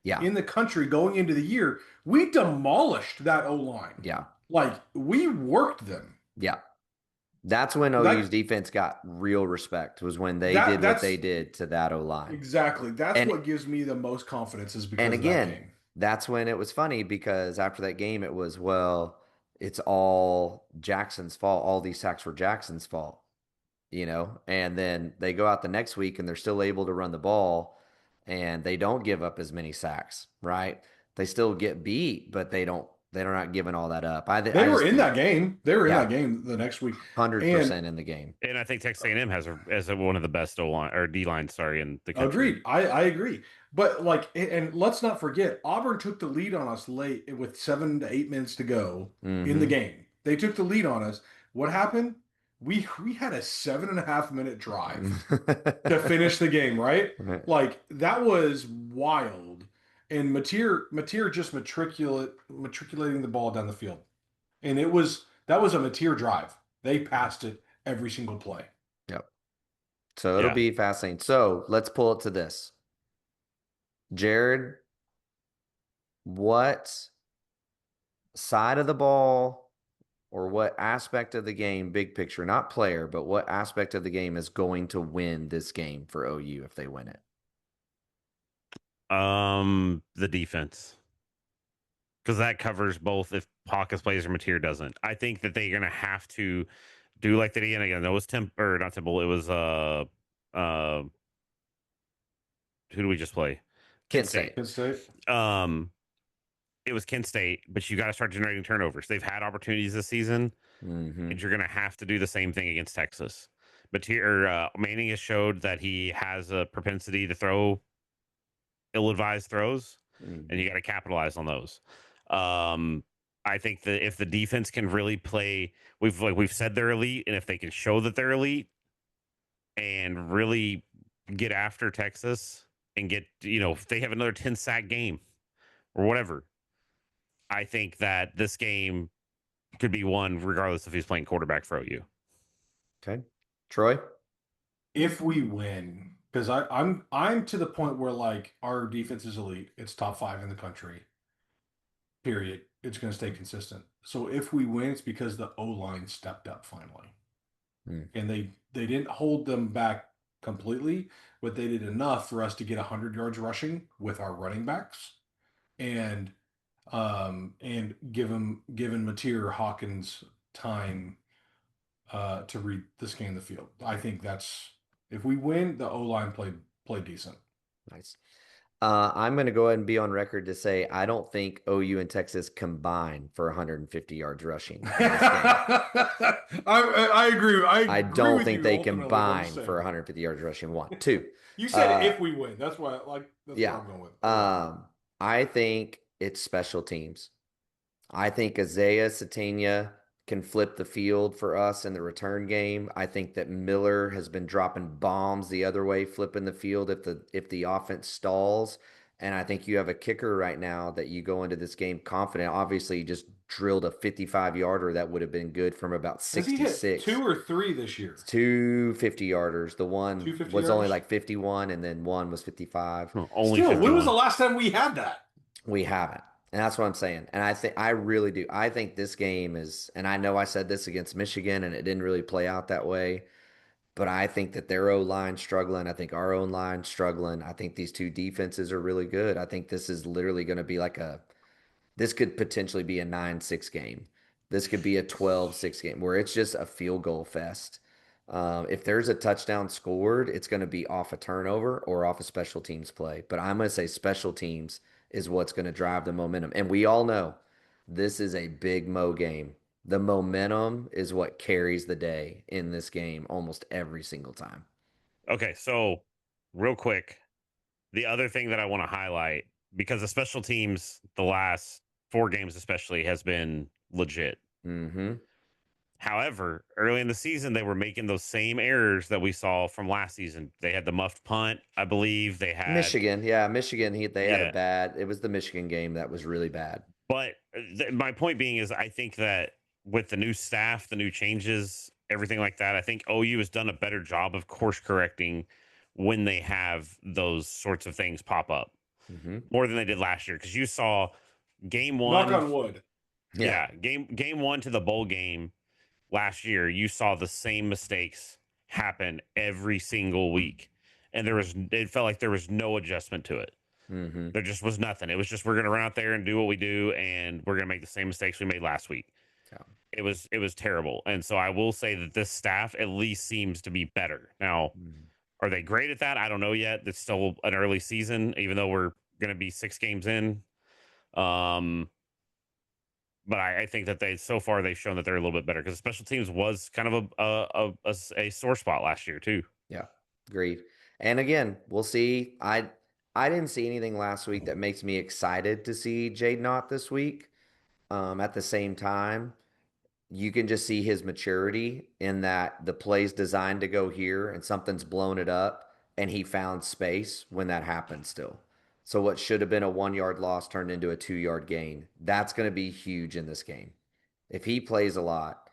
in the country going into the year. We demolished that O-line.
Yeah.
Like, we worked them.
Yeah. That's when OU's defense got real respect, was when they did what they did to that O-line.
Exactly. That's what gives me the most confidence is because of that game.
That's when it was funny because after that game, it was, well, it's all Jackson's fault. All these sacks were Jackson's fault, and then they go out the next week and they're still able to run the ball and they don't give up as many sacks, right? They still get beat, but they're not giving all that up.
They were in that game. They were in that game the next week.
100% in the game.
And I think Texas A&M has one of the best O-line or D-line, in the country.
Agreed. I agree. But and let's not forget, Auburn took the lead on us late with 7 to 8 minutes to go in the game. They took the lead on us. What happened? We had a 7.5 minute drive to finish the game, right? Like, that was wild. And Mateer just matriculating the ball down the field. And that was a Mateer drive. They passed it every single play.
Yep. So it'll be fascinating. So let's pull it to this. Jared, what side of the ball or what aspect of the game, big picture, not player, but what aspect of the game is going to win this game for OU if they win it?
The defense, because that covers both if Hawkins plays or Mateer doesn't. I think that they're gonna have to do like they did again. It was not Temple. It was who do we just play?
Kent State.
It was Kent State, but you got to start generating turnovers. They've had opportunities this season, and you're gonna have to do the same thing against Texas. Manning has showed that he has a propensity to throw ill-advised throws, and you got to capitalize on those. I think that if the defense can really play, we've said they're elite, and if they can show that they're elite, and really get after Texas and get, if they have another 10-sack game or whatever, I think that this game could be won regardless if he's playing quarterback for OU.
Okay. Troy?
If we win, because I'm to the point where like our defense is elite. It's top 5 in the country. Period. It's going to stay consistent. So if we win, it's because the O-line stepped up finally. And they didn't hold them back completely, but they did enough for us to get 100 yards rushing with our running backs, and given Mateer Hawkins time to read the scan of the field. I think that's, if we win, the O-line played decent.
Nice. I'm going to go ahead and be on record to say I don't think OU and Texas combine for 150 yards rushing.
I agree.
I don't think they combine for 150 yards rushing. 1, 2.
You said if we win. That's why that's what I'm going with.
I think it's special teams. I think Isaiah Satania can flip the field for us in the return game. I think that Miller has been dropping bombs the other way, flipping the field if the offense stalls. And I think you have a kicker right now that you go into this game confident. Obviously, you just drilled a 55-yarder that would have been good from about 66.
Has he hit 2 or 3 this year?
2 50-yarders. The one was only like 51, and then one was 55.
Only
Still,
51.
when was the last time we had that?
We haven't. And that's what I'm saying. And I really do. I think this game is, and I know I said this against Michigan and it didn't really play out that way, but I think that their O-line struggling. I think our own line struggling. I think these two defenses are really good. I think this is literally going to be this could potentially be a 9-6 game. This could be a 12-6 game where it's just a field goal fest. If there's a touchdown scored, it's going to be off a turnover or off a special teams play. But I'm going to say special teams is what's going to drive the momentum. And we all know this is a big Mo game. The momentum is what carries the day in this game almost every single time.
Okay, so real quick, the other thing that I want to highlight, because the special teams, the last 4 games especially, has been legit.
Mm-hmm.
However, early in the season, they were making those same errors that we saw from last season. They had the muffed punt, I believe. They had
Michigan. Yeah, Michigan. They had a bad. It was the Michigan game that was really bad.
But my point being is, I think that with the new staff, the new changes, everything like that, I think OU has done a better job of course correcting when they have those sorts of things pop up more than they did last year. Because you saw game 1.
Knock on wood.
Yeah, game 1 to the bowl game last year, you saw the same mistakes happen every single week, and it felt like there was no adjustment to it. There just was nothing. It was just, we're going to run out there and do what we do, and we're going to make the same mistakes we made last week. It was terrible. And so I will say that this staff at least seems to be better. Now, are they great at that? I don't know yet. It's still an early season, even though we're going to be 6 games in. But I think that they've shown that they're a little bit better, because special teams was kind of a sore spot last year too.
Yeah, agreed. And again, we'll see. I didn't see anything last week that makes me excited to see Jaden Ott this week. At the same time, you can just see his maturity in that the play's designed to go here and something's blown it up, and he found space when that happened still. So what should have been a 1-yard loss turned into a 2-yard gain. That's going to be huge in this game. If he plays a lot,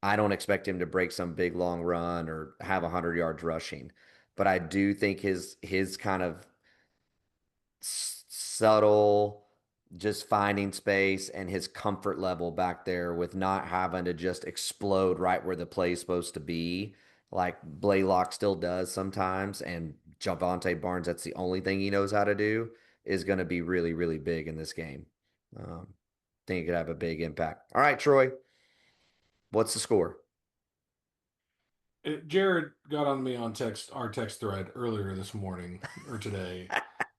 I don't expect him to break some big long run or have 100 yards rushing. But I do think his kind of subtle, just finding space and his comfort level back there with not having to just explode right where the play is supposed to be, like Blaylock still does sometimes, and Javonte Barnes, that's the only thing he knows how to do, is going to be really, really big in this game. I think it could have a big impact. All right, Troy, what's the score?
Jared got on me on our text thread earlier this morning or today,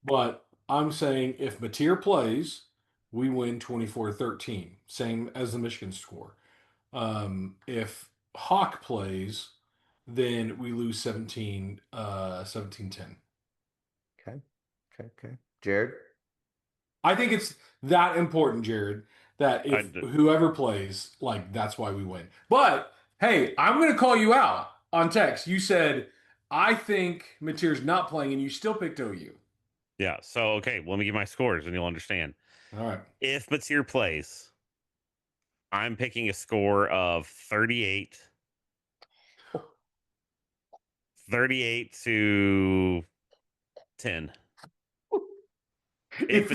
but I'm saying if Mateer plays, we win 24-13, same as the Michigan score. If Hawk plays, then we lose 17-10.
Okay. Jared?
I think it's that important, Jared, that if whoever plays, like, that's why we win. But, hey, I'm going to call you out on text. You said I think Mateer's not playing, and you still picked OU.
Yeah. So okay, let me give my scores and you'll understand.
All right.
If Mateer plays, I'm picking a score of 38 to 10.
If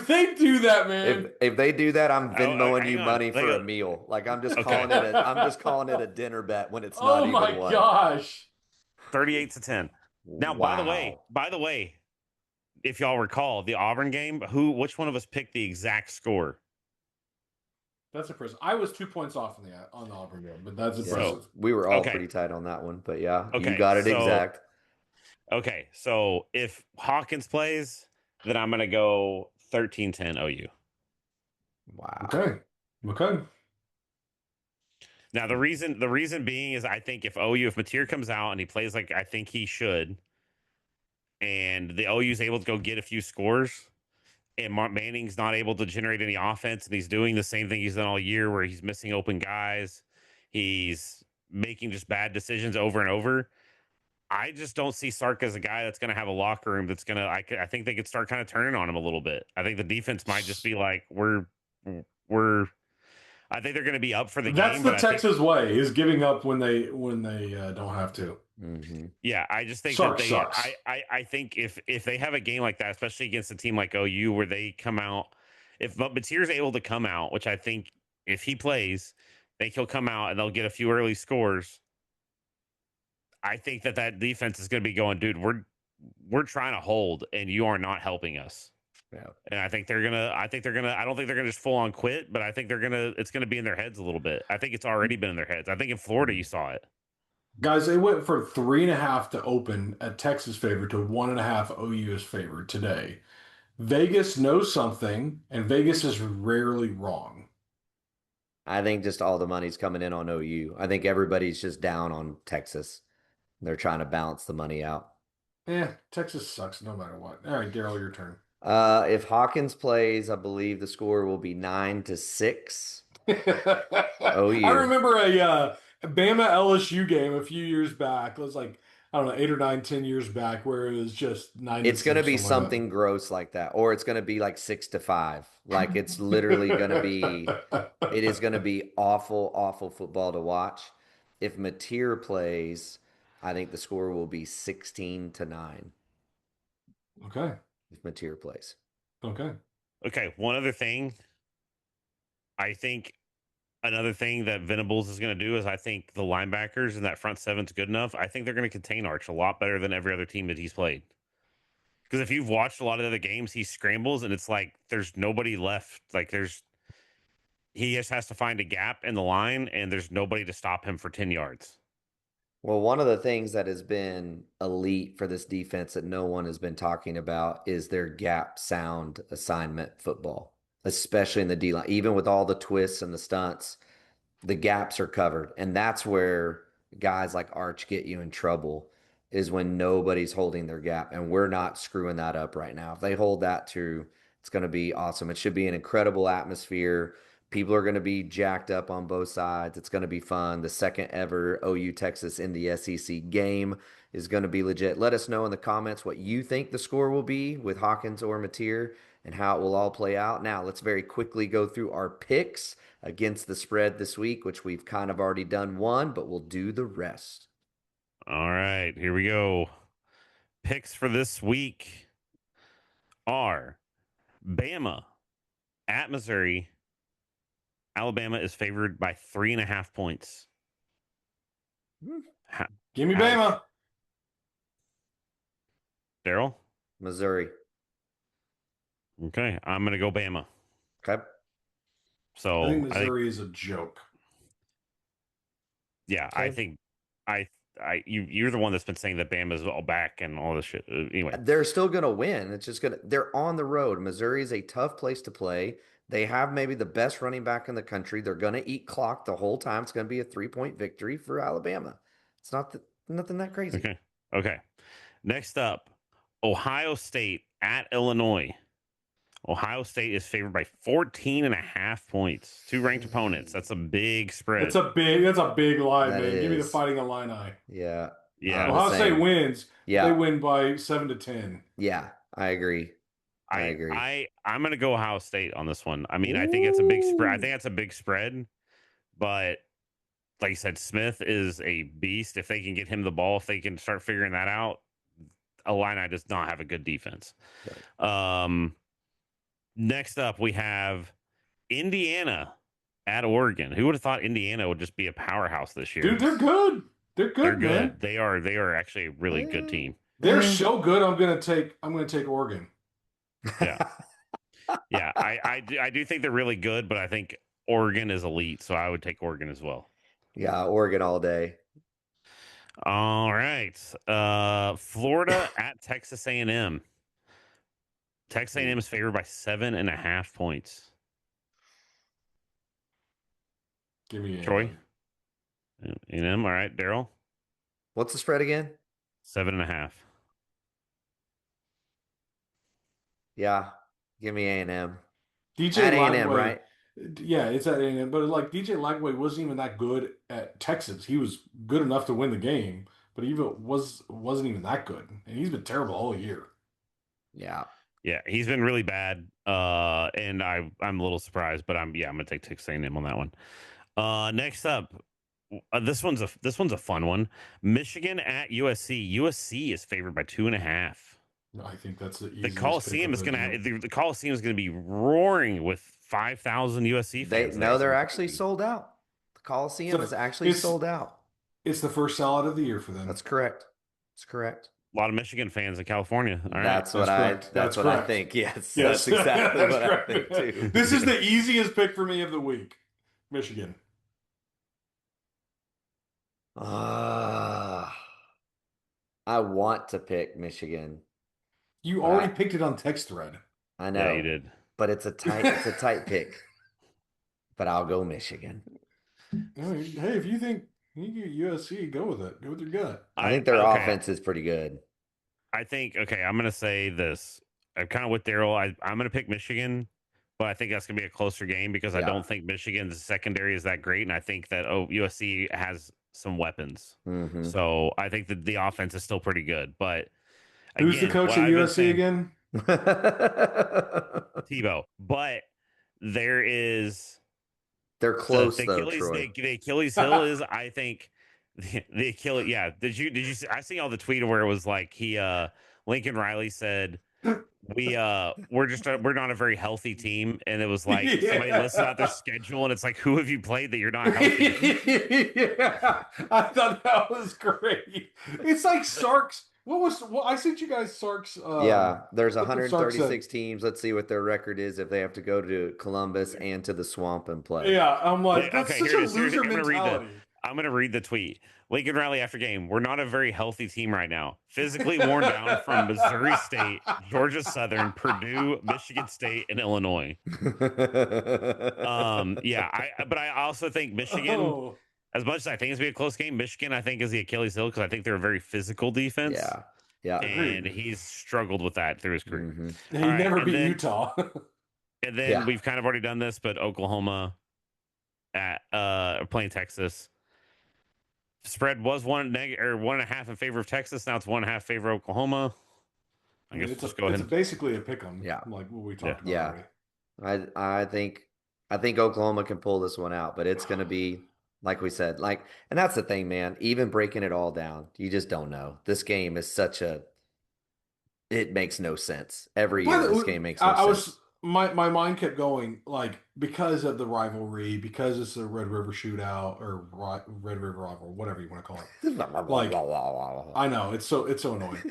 they do that, man.
If they do that, I'm Venmoing
hang
you
on.
money
Hang
for a
on.
meal. Like I'm just
Okay.
calling it a dinner bet when it's not
Oh
even
my
one.
gosh.
38 to 10. Now,
Wow.
by the way, if y'all recall the Auburn game, which one of us picked the exact score?
That's impressive. I was 2 points off on the Auburn game, but that's
Yeah,
impressive.
we were all
Okay.
pretty tight on that one, but yeah, you
Okay,
got it
so-
exact.
Okay, so if Hawkins plays, then I'm going to go 13-10 OU.
Wow.
Okay.
Now the reason being is I think if Mateer comes out and he plays like I think he should, and the OU is able to go get a few scores, and Mark Manning's not able to generate any offense, and he's doing the same thing he's done all year where he's missing open guys, he's making just bad decisions over and over. I just don't see Sark as a guy that's going to have a locker room that's going to. I think they could start kind of turning on him a little bit. I think the defense might just be like we're. I think they're going to be up for the
That's
game.
the Texas way, is giving up when they don't have to.
Mm-hmm.
Yeah, I just think
Sark
that they.
sucks.
I think if they have a game like that, especially against a team like OU, where they come out, if Mateer's able to come out, which I think if he plays, I think he'll come out and they'll get a few early scores. I think that defense is going to be going, dude. We're trying to hold, and you are not helping us.
Yeah.
And I think they're gonna. I don't think they're gonna just full on quit, but I think it's gonna be in their heads a little bit. I think it's already been in their heads. I think in Florida you saw it.
Guys, they went for 3.5 to open at Texas favor to 1.5 OU is favored today. Vegas knows something, and Vegas is rarely wrong.
I think just all the money's coming in on OU. I think everybody's just down on Texas. They're trying to balance the money out.
Texas sucks no matter what. All right, Daryl, your turn.
If Hawkins plays, I believe the score will be 9-6.
I remember a Bama LSU game a few years back. It was like, I don't know, 8 or 9, 10 years back, where it was just 9.
It's going to be something gross like that, or it's going to be like 6-5. Like it's literally going to be. It is going to be awful, awful football to watch. If Mateer plays, I think the score will be 16-9.
Okay.
If Mateer plays.
Okay.
Okay. One other thing. I think another thing that Venables is going to do is I think the linebackers and that front seven's good enough. I think they're going to contain Arch a lot better than every other team that he's played. Because if you've watched a lot of the other games, he scrambles and it's like there's nobody left. Like he just has to find a gap in the line and there's nobody to stop him for 10 yards.
Well, one of the things that has been elite for this defense that no one has been talking about is their gap sound assignment football, especially in the D line. Even with all the twists and the stunts, the gaps are covered. And that's where guys like Arch get you in trouble, is when nobody's holding their gap. And we're not screwing that up right now. If they hold that true, it's going to be awesome. It should be an incredible atmosphere. People are going to be jacked up on both sides. It's going to be fun. The second ever OU Texas in the SEC game is going to be legit. Let us know in the comments what you think the score will be with Hawkins or Mateer and how it will all play out. Now, let's very quickly go through our picks against the spread this week, which we've kind of already done one, but we'll do the rest.
All right, here we go. Picks for this week are Bama at Missouri. Alabama is favored by 3.5 points.
Give me Bama.
Daryl?
Missouri.
Okay, I'm going to go Bama.
Okay.
So
I think Missouri is a joke.
Yeah,
Okay.
I think you're the one that's been saying that Bama's all back and all this shit. Anyway,
They're still going to win. It's just they're on the road. Missouri is a tough place to play. They have maybe the best running back in the country. They're going to eat clock the whole time. It's going to be a 3-point victory for Alabama. It's nothing that crazy.
Okay. Next up, Ohio State at Illinois. Ohio State is favored by 14.5 points. 2 ranked opponents. That's a big spread.
That's a big line,
That
man. Give me the
is.
Fighting Illini.
Yeah.
Yeah.
I'm the
Ohio State
same.
wins.
Yeah.
They win by 7-10.
Yeah. I agree. I agree.
I'm gonna go Ohio State on this one. I mean, I think it's a big spread. I
Ooh.
think that's a big spread, but like you said, Smith is a beast. If they can get him the ball, if they can start figuring that out, Illini does not have a good defense. Next up, we have Indiana at Oregon. Who would have thought Indiana would just be a powerhouse this year?
Dude, they're good. They're good,
They're
man.
good. They are actually a really good team.
They're so good. I'm gonna take Oregon.
Yeah. Yeah, I do think they're really good, but I think Oregon is elite, so I would take Oregon as well.
Yeah, Oregon all day.
All right, Florida at Texas A&M. Texas A&M is favored by 7.5 points.
Give me
Troy? A&M. All right, Daryl.
What's the spread again?
7.5.
Yeah, give me A&M.
DJ
At A&M,
Lagway-
right?
Yeah, it's at A&M, but like DJ Lagway wasn't even that good at Texas. He was good enough to win the game, but he wasn't even that good, and he's been terrible all year.
Yeah.
Yeah, he's been really bad, and I'm a little surprised, but I'm gonna take Texas A&M on that one. Next up, this one's a fun one. Michigan at USC. USC is favored by 2.5.
I think that's
The Coliseum is the Coliseum is gonna be roaring with 5,000 USC fans.
They're actually sold out. The Coliseum is actually sold out.
It's the first sellout of the year for them.
That's correct. That's correct.
A lot of Michigan fans in California. All right.
That's what
That's
I
correct.
think. Yes.
Yes.
That's exactly
That's
what
correct.
I think too.
This is the easiest pick for me of the week. Michigan.
I want to pick Michigan.
You already picked it on text thread.
I know.
Yeah, you did.
But it's a tight pick. But I'll go Michigan.
Hey, if you think you get USC, go with it. Go with your gut.
I think their offense is pretty good.
I think, I'm going to say this. I'm kind of with Daryl. I'm going to pick Michigan, but I think that's going to be a closer game because I don't think Michigan's secondary is that great. And I think that USC has some weapons.
Mm-hmm.
So I think that the offense is still pretty good. But
who's the coach at USC again?
Tebow. But they're
close
the
though,
Achilles,
Troy.
the Achilles heel is, I think, the Achilles. Yeah. Did you see? I see all the tweet where it was like Lincoln Riley said, we're not a very healthy team, and it was like somebody listed out their schedule, and it's like, who have you played that you're not healthy?
Yeah, I thought that was great. It's like Sark's. I sent you guys Sark's.
There's
what the Sark
136 teams. Let's see what their record is if they have to go to Columbus and to the Swamp and play.
Yeah, I'm like, that's such
here
a
it is.
loser
I'm gonna
mentality.
I'm going to read the tweet. Lincoln Riley after game. We're not a very healthy team right now. Physically worn down from Missouri State, Georgia Southern, Purdue, Michigan State, and Illinois. But I also think Michigan, as much as I think it's going to be a close game, Michigan, I think, is the Achilles heel because I think they're a very physical defense.
Yeah.
And he's struggled with that through his career.
Mm-hmm. He never beat Utah.
And then we've kind of already done this, but Oklahoma playing Texas. Spread was 1.5 in favor of Texas. Now it's 1.5 favor of Oklahoma. I guess
it's
just go ahead.
It's basically a pick 'em.
Yeah.
Like what we talked about.
Yeah.
Already.
I think Oklahoma can pull this one out, but it's going to be like we said, and that's the thing, man. Even breaking it all down, you just don't know. This game is it makes no sense. Every year, this game makes no sense.
My mind kept going, like, because of the rivalry, because it's the Red River Shootout or Red River Rival, whatever you want to call it. Like, I know it's so annoying.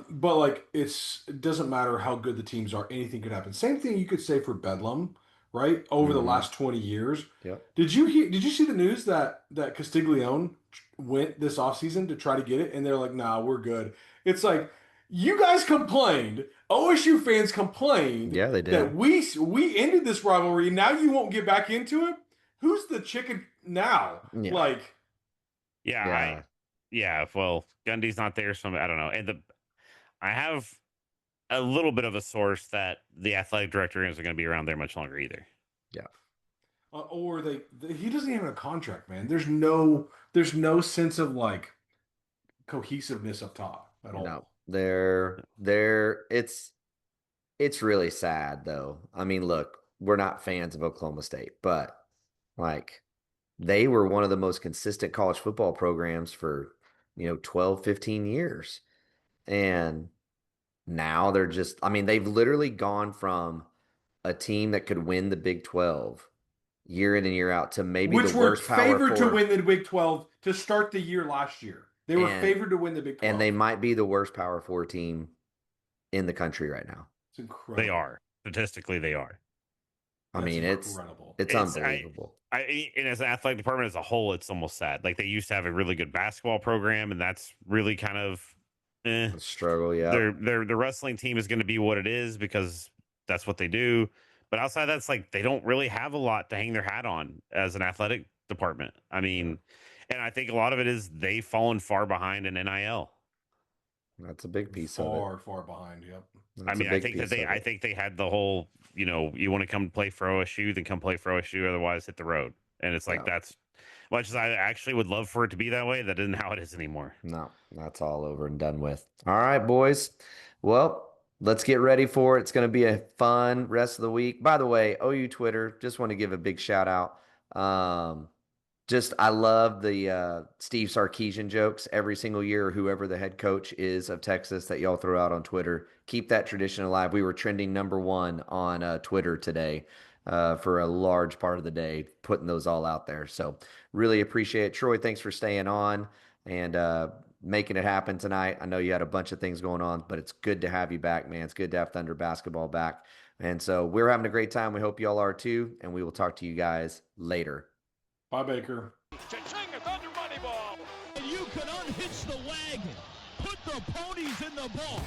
But like, it doesn't matter how good the teams are. Anything could happen. Same thing you could say for Bedlam, right? Over the last 20 years.
Yep.
Did you see the news that Castiglione went this offseason to try to get it, and they're like, nah, we're good. It's like, you guys complained. OSU fans complained.
Yeah, they did.
That we ended this rivalry. Now you won't get back into it. Who's the chicken now?
Yeah.
Like,
Well, Gundy's not there, so I don't know. And a little bit of a source that the athletic director isn't going to be around there much longer either.
Yeah.
Or he doesn't even have a contract, man. There's no sense of like cohesiveness up top at all.
No, it's really sad though. I mean, look, we're not fans of Oklahoma State, but like they were one of the most consistent college football programs for, 12, 15 years. And now they're just, I mean, they've literally gone from a team that could win the Big 12 year in and year out to maybe
which
the
were
worst
favored
Power
to win the Big 12 to start the year last year. They were favored to win the Big 12.
And they might be the worst Power 4 team in the country right now.
It's incredible.
They are. Statistically, they are.
I mean,
incredible.
It's unbelievable.
And as an athletic department as a whole, it's almost sad. Like they used to have a really good basketball program, and that's really kind of
A struggle, yeah.
The wrestling team is going to be what it is because that's what they do. But outside that's like they don't really have a lot to hang their hat on as an athletic department. I mean, and I think a lot of it is they've fallen far behind in NIL.
That's a big piece of it.
Far behind. Yep.
I mean, I think they had the whole, you want to come play for OSU, then come play for OSU, otherwise hit the road. And it's like that's much as I actually would love for it to be that way. That isn't how it is anymore.
No, that's all over and done with. All right, boys. Well, let's get ready for it. It's going to be a fun rest of the week. By the way, OU Twitter, just want to give a big shout out. I love the Steve Sarkisian jokes every single year, whoever the head coach is of Texas that y'all throw out on Twitter. Keep that tradition alive. We were trending #1 on Twitter today for a large part of the day, putting those all out there. So really appreciate it. Troy, thanks for staying on and making it happen tonight. I know you had a bunch of things going on, but it's good to have you back, man. It's good to have Thunder basketball back. And so we're having a great time. We hope y'all are too. And we will talk to you guys later.
Bye, Baker.
Cha-ching, a Thunder money ball. And you can unhitch the wagon. Put the ponies in the ball.